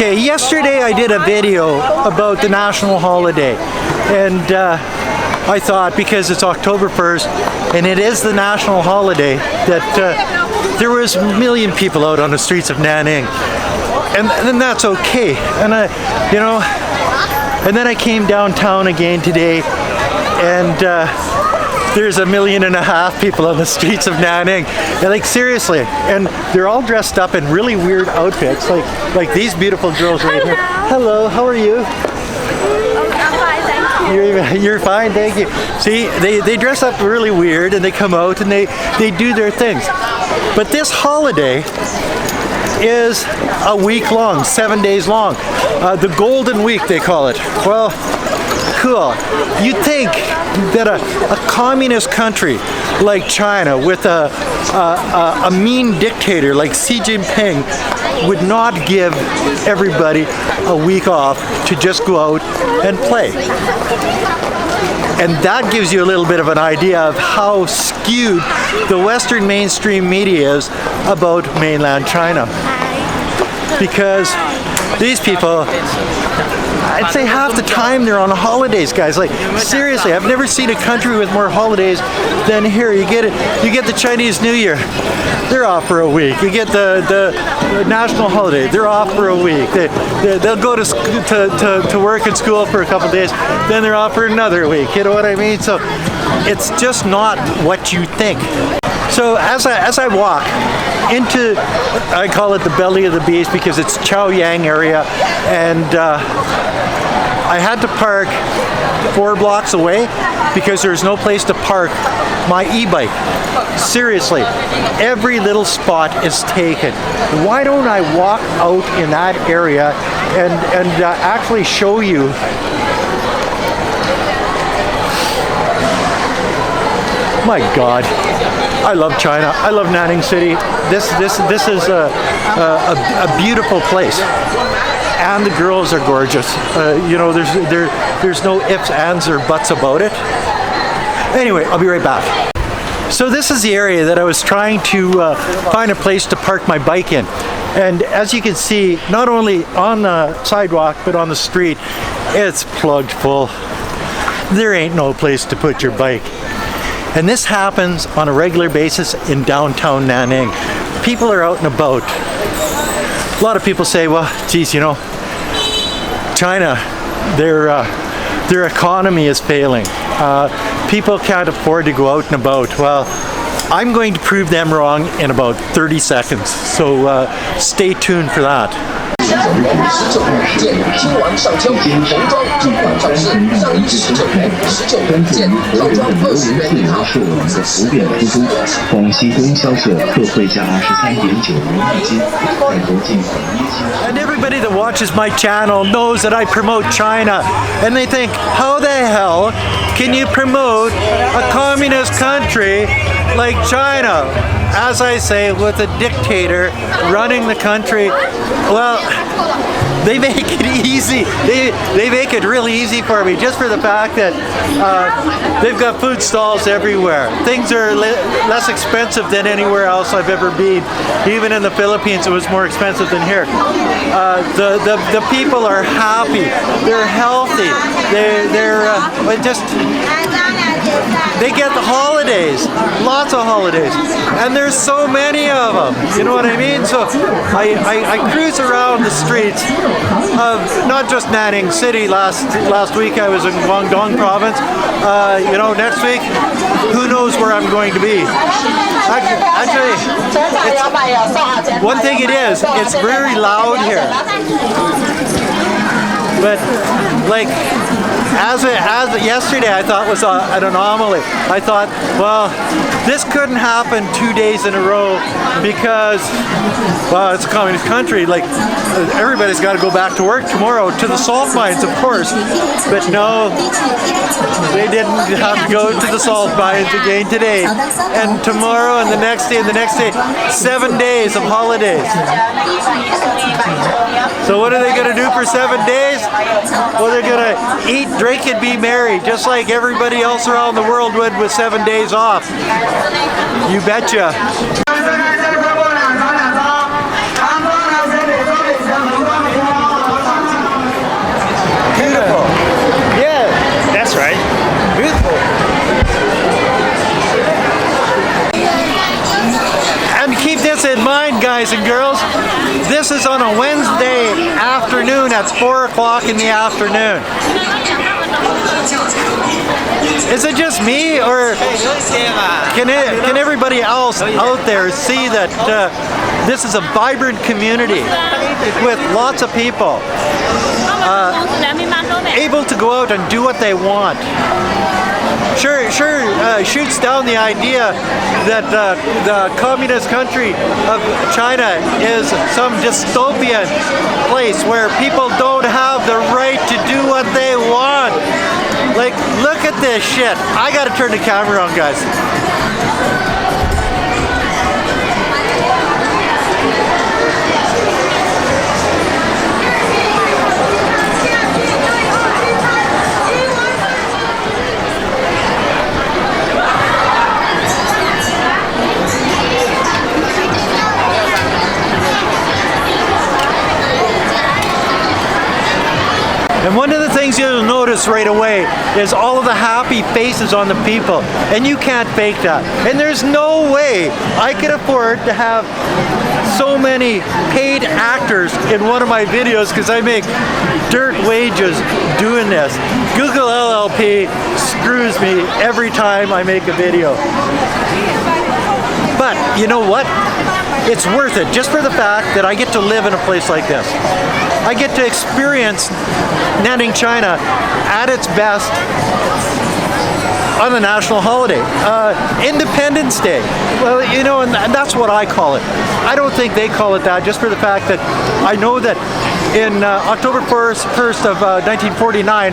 Okay, yesterday I did a video about the national holiday, and I thought because it's October 1st and it is the national holiday that there was a million people out on the streets of Nanning, and that's okay. And and then I came downtown again today, and there's 1.5 million people on the streets of Nanning. And like seriously, and they're all dressed up in really weird outfits, like these beautiful girls right here. Hello, how are you? I'm fine, thank you. You're fine, thank you. See, they dress up really weird and they come out and they do their things. But this holiday is a week long, 7 days long. The Golden Week, they call it. Well, cool. You'd think that a communist country like China with a mean dictator like Xi Jinping would not give everybody a week off to just go out and play. And that gives you a little bit of an idea of how skewed the Western mainstream media is about mainland China. Because these people, I'd say half the time they're on holidays, guys. Like seriously, I've never seen a country with more holidays than here. You get it. You get the Chinese New Year, they're off for a week. You get the national holiday, they're off for a week. They'll go to work and school for a couple days, then they're off for another week. You know what I mean? So it's just not what you think. So as I walk into, I call it the belly of the beast because it's Chaoyang area, and I had to park 4 blocks away because there's no place to park my e-bike. Seriously, every little spot is taken. Why don't I walk out in that area and actually show you? My God, I love China. I love Nanning City. This is a beautiful place, and the girls are gorgeous. There's no ifs, ands, or buts about it. Anyway, I'll be right back. So this is the area that I was trying to find a place to park my bike in, and as you can see, not only on the sidewalk but on the street, it's plugged full. There ain't no place to put your bike. And this happens on a regular basis in downtown Nanning. People are out and about. A lot of people say, well, geez, China, their economy is failing. People can't afford to go out and about. Well, I'm going to prove them wrong in about 30 seconds. So stay tuned for that. 19王上交，童装主款上市，上衣19元，19元一件，套装20元一套，裤子10元出租。广西供销社特惠价23.9元一斤，泰国进口1斤。 And everybody that watches my channel knows that I promote China, and they think, how the hell can you promote a communist country like China? As I say, with a dictator running the country, well, they make it easy. They make it really easy for me, just for the fact that they've got food stalls everywhere. Things are less expensive than anywhere else I've ever been. Even in the Philippines, it was more expensive than here. The people are happy. They're healthy. They get the holidays, lots of holidays, and there's so many of them. You know what I mean? So I cruise around the streets of not just Nanning City. Last week I was in Guangdong province. Next week, who knows where I'm going to be? Actually, one thing it is, it's very loud here. But like as yesterday, I thought was an anomaly. I thought, well, this couldn't happen 2 days in a row because, well, it's a communist country. Like everybody's got to go back to work tomorrow to the salt mines, of course. But no, they didn't have to go to the salt mines again today, and tomorrow, and the next day, and the next day. 7 days of holidays. So what are they going to do for 7 days? Well, they're going to eat, drink, and be merry, just like everybody else around the world would with 7 days off. You betcha. boys and girls. This is on a Wednesday afternoon at 4 o'clock in the afternoon. Is it just me, or can everybody else out there see that this is a vibrant community with lots of people able to go out and do what they want? Sure shoots down the idea that the communist country of China is some dystopian place where people don't have the right to do what they want. Like, look at this shit. I gotta turn the camera on, guys. And one of the things you'll notice right away is all of the happy faces on the people. And you can't fake that. And there's no way I could afford to have so many paid actors in one of my videos because I make dirt wages doing this. Google LLP screws me every time I make a video. But you know what? It's worth it just for the fact that I get to live in a place like this. I get to experience Nanning, China at its best on the national holiday. Independence Day. Well, you know, and that's what I call it. I don't think they call it that just for the fact that I know that in October 1st of 1949,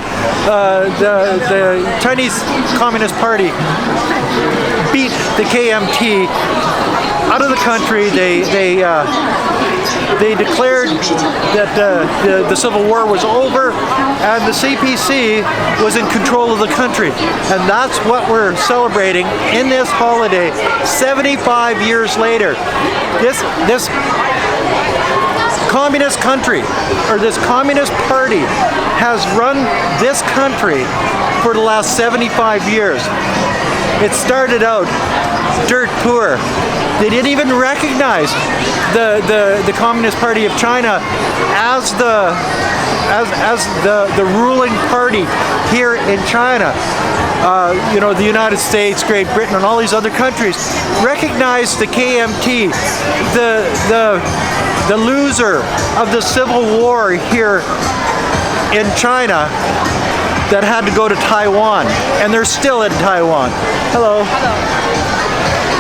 the Chinese Communist Party beat the KMT out of the country. They declared that the Civil War was over and the CPC was in control of the country. And that's what we're celebrating in this holiday 75 years later. This communist country, or this communist party, has run this country for the last 75 years. It started out dirt poor. They didn't even recognize the Communist Party of China as the ruling party here in China. You know, the United States, Great Britain, and all these other countries recognized the KMT, the loser of the Civil War here in China, that had to go to Taiwan, and they're still in Taiwan. Hello.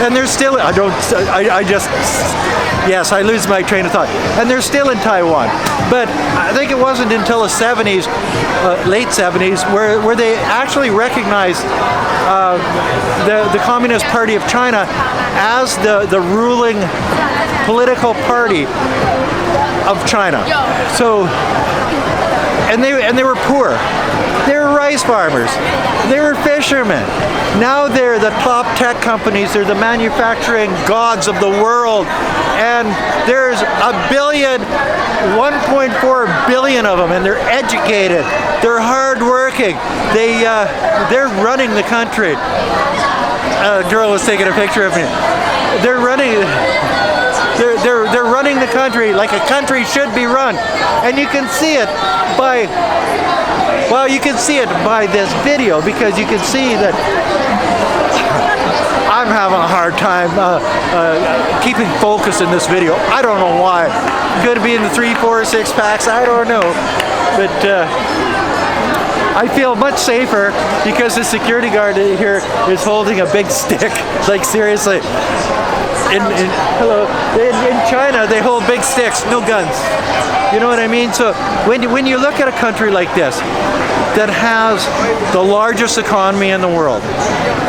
And they're still, yes, I lose my train of thought. And they're still in Taiwan. But I think it wasn't until the 70s, late 70s, where they actually recognized the Communist Party of China as the ruling political party of China. So, and they were poor. They were rice farmers. They were fishermen. Now they're the top tech companies. They're the manufacturing gods of the world. And there's 1.4 billion of them, and they're educated. They're hardworking. They're running the country. A girl was taking a picture of me. They're running the country like a country should be run. And you can see it by, well, you can see it by this video, because you can see that I'm having a hard time keeping focus in this video. I don't know why. Could be in the 3, 4, 6 packs. I don't know. But I feel much safer because the security guard here is holding a big stick. Like, seriously. In China, they hold big sticks, no guns. You know what I mean? So when you look at a country like this that has the largest economy in the world,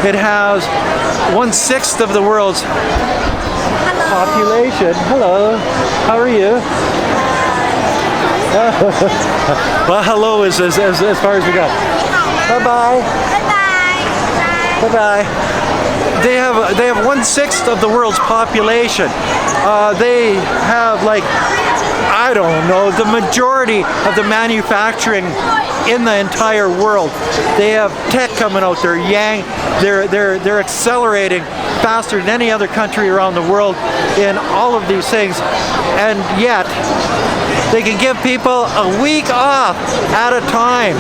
it has 1/6 of the world's population. Hello, how are you? Well, hello is as far as we got. Bye-bye. Bye-bye. Bye-bye. They have 1/6 of the world's population. They have like I don't know, the majority of the manufacturing in the entire world. They have tech coming out there. They're accelerating faster than any other country around the world in all of these things, and yet they can give people a week off at a time.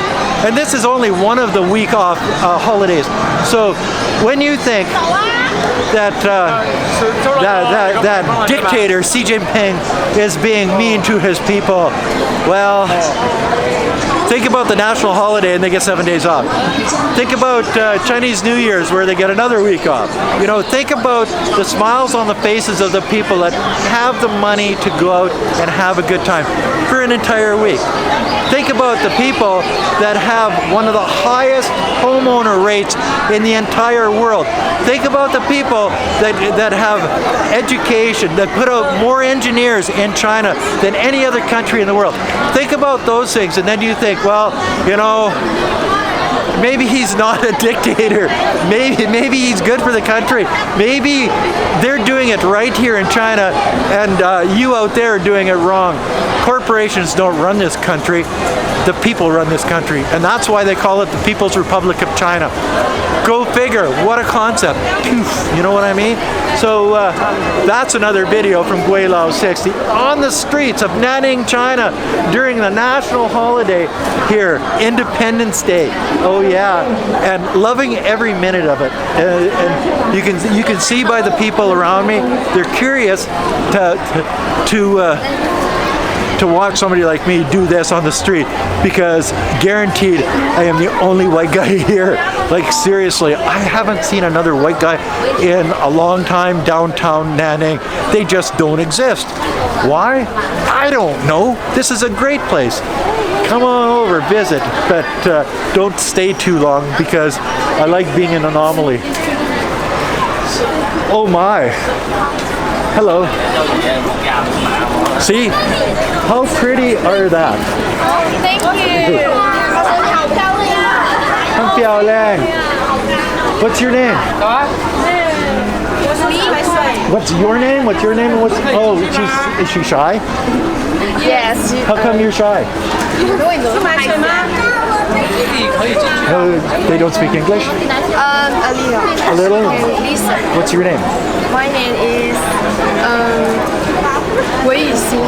And this is only one of the week off holidays. So when you think that that dictator Xi Jinping is being mean to his people, well, think about the national holiday and they get 7 days off. Think about Chinese New Year's where they get another week off. You know, think about the smiles on the faces of the people that have the money to go out and have a good time for an entire week. Think about the people that have one of the highest homeowner rates in the entire world. Think about the people that have education, that put out more engineers in China than any other country in the world. Think about those things, and then you think, well, you know, maybe he's not a dictator. Maybe he's good for the country. Maybe they're doing it right here in China, and you out there are doing it wrong. Corporations don't run this country. The people run this country, and that's why they call it the People's Republic of China. Go figure. What a concept. You know what I mean? So that's another video from Gweilo 60 on the streets of Nanning, China during the national holiday here, Independence Day. Oh yeah, and loving every minute of it. And you can see by the people around me, they're curious to watch somebody like me do this on the street, because guaranteed I am the only white guy here. Like seriously, I haven't seen another white guy in a long time downtown Nanning. They just don't exist. Why? I don't know. This is a great place. Come on over, visit, but don't stay too long because I like being an anomaly. Oh my. Hello. See? How pretty are that? Thank you. 很漂亮. What's your name? What's your name? What's your name? Oh, is she shy? Yes. How come you're shy? They don't speak English? A little. A little? Listen. What's your name? My name is Wei Yuxing.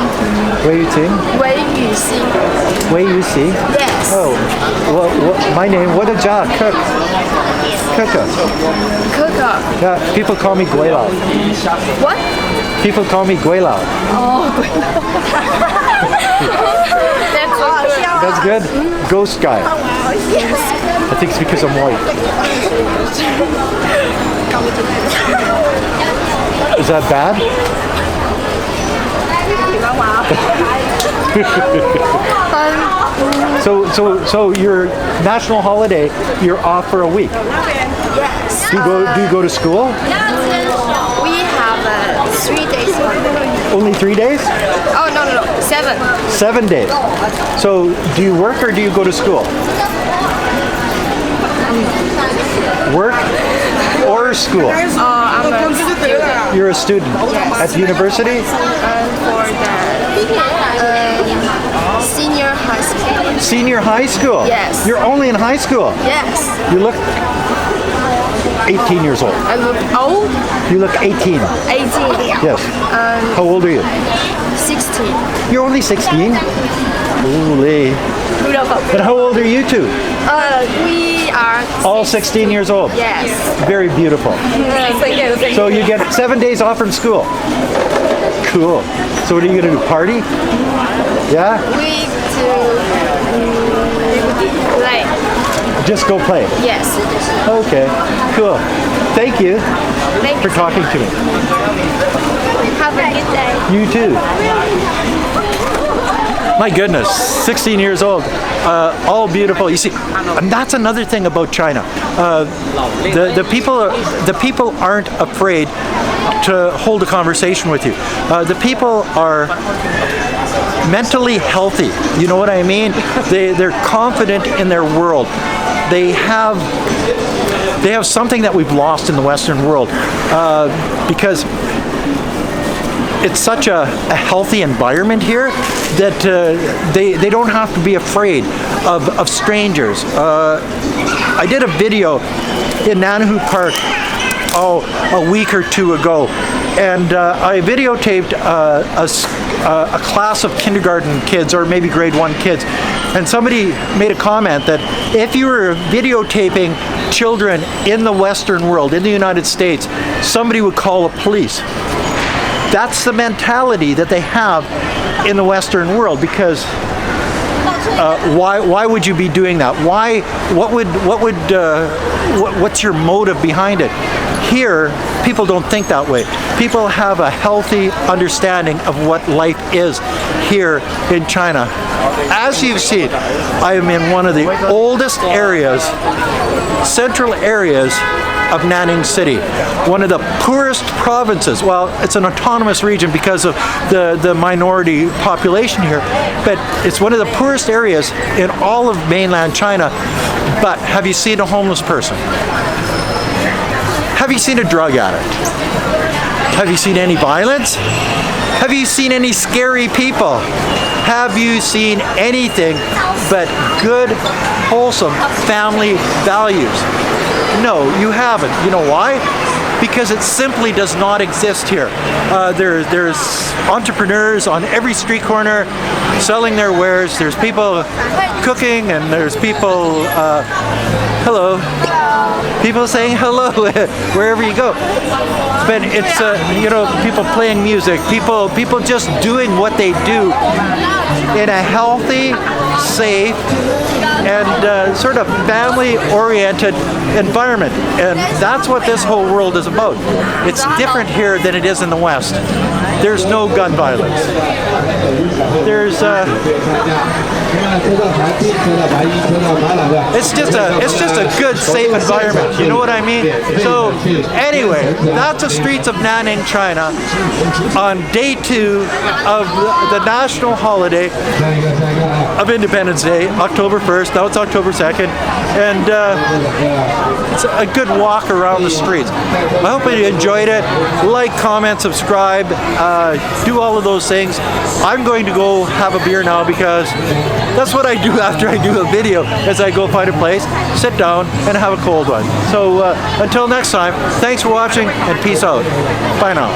Wei Yuxing? Wei Yuxing. Wei Yuxing? Yes. Oh, my name, what a job, cook. Cook. Yeah, people call me Gweilo. What? People call me Gweilo. Oh, That's good? Ghost guy. Yes. I think it's because I'm white. Is that bad? So your national holiday, you're off for a week. Yes. Do you go to school? We have 3 days. Only 3 days? Oh, no. 7. 7 days. So do you work or do you go to school? Work or school? I'm a student. You're a student at the university? For the senior high school. Senior high school? Yes. You're only in high school? Yes. You look 18 years old. I look old. You look 18. 18. Yes. How old are you? 16. You're only 16? Holy. And how old are you two? We are All 16 years old? Yes. Very beautiful. So you get 7 days off from school? Cool. So what are you going to do, party? Yeah? We to play. Just go play? Yes. Okay, cool. Thank you Thank for you. talking to me. Have a good day. You too. My goodness, 16 years old, all beautiful. You see, and that's another thing about China. The people aren't afraid to hold a conversation with you. The people are mentally healthy. You know what I mean? They're confident in their world. They have something that we've lost in the Western world, because it's such a healthy environment here that they don't have to be afraid of strangers. I did a video in Nanning Park a week or two ago, and I videotaped a class of kindergarten kids, or maybe grade 1 kids, and somebody made a comment that if you were videotaping children in the Western world, in the United States, somebody would call the police. That's the mentality that they have in the Western world, because why would you be doing that? What's your motive behind it? Here, people don't think that way. People have a healthy understanding of what life is here in China. As you've seen, I am in one of the oldest areas, central areas of Nanning City, one of the poorest provinces. Well, it's an autonomous region because of the minority population here, but it's one of the poorest areas in all of mainland China. But have you seen a homeless person? Have you seen a drug addict? Have you seen any violence? Have you seen any scary people? Have you seen anything but good, wholesome family values? No, you haven't. You know why? Because it simply does not exist here. There's entrepreneurs on every street corner selling their wares. There's people cooking, and there's people, hello. People saying hello wherever you go. But it's, people playing music, people just doing what they do in a healthy, safe, and sort of family-oriented environment. And that's what this whole world is about. It's different here than it is in the West. There's no gun violence. There's it's just a good, safe environment. You know what I mean? So anyway, that's the streets of Nanning, China, on day 2 of the national holiday of Independence Day, October 1st. Now it's October 2nd, and it's a good walk around the streets. I hope you enjoyed it. Like, comment, subscribe, do all of those things. I'm going to go have a beer now, because that's what I do after I do a video, is I go find a place, sit down, and have a cold one. So until next time, thanks for watching, and peace out. Bye now.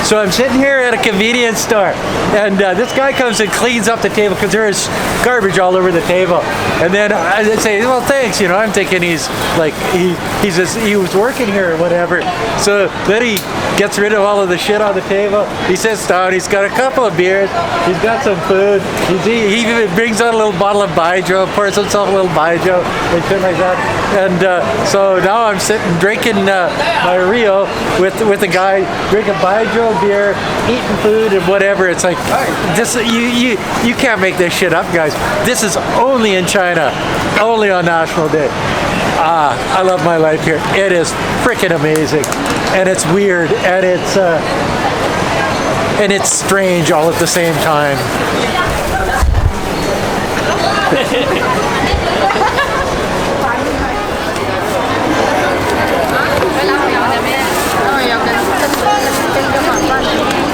So I'm sitting here at a convenience store, and this guy comes and cleans up the table because there is garbage all over the table. And then I say, well, thanks. You know, I'm thinking he's like he was working here or whatever. So then he gets rid of all of the shit on the table. He sits down. He's got a couple of beers. He's got some food. He even brings out a little bottle of baijiu, pours himself a little baijiu and shit like that. And so now I'm sitting drinking my Rio with a guy drinking baijiu beer, eating food and whatever. It's like this. You can't make this shit up, guys. This is only in China, only on National Day. I love my life here. It is freaking amazing, and it's weird, and it's strange all at the same time. Với lại hồi nhỏ này mẹ, hồi nhỏ cần cân cơ bản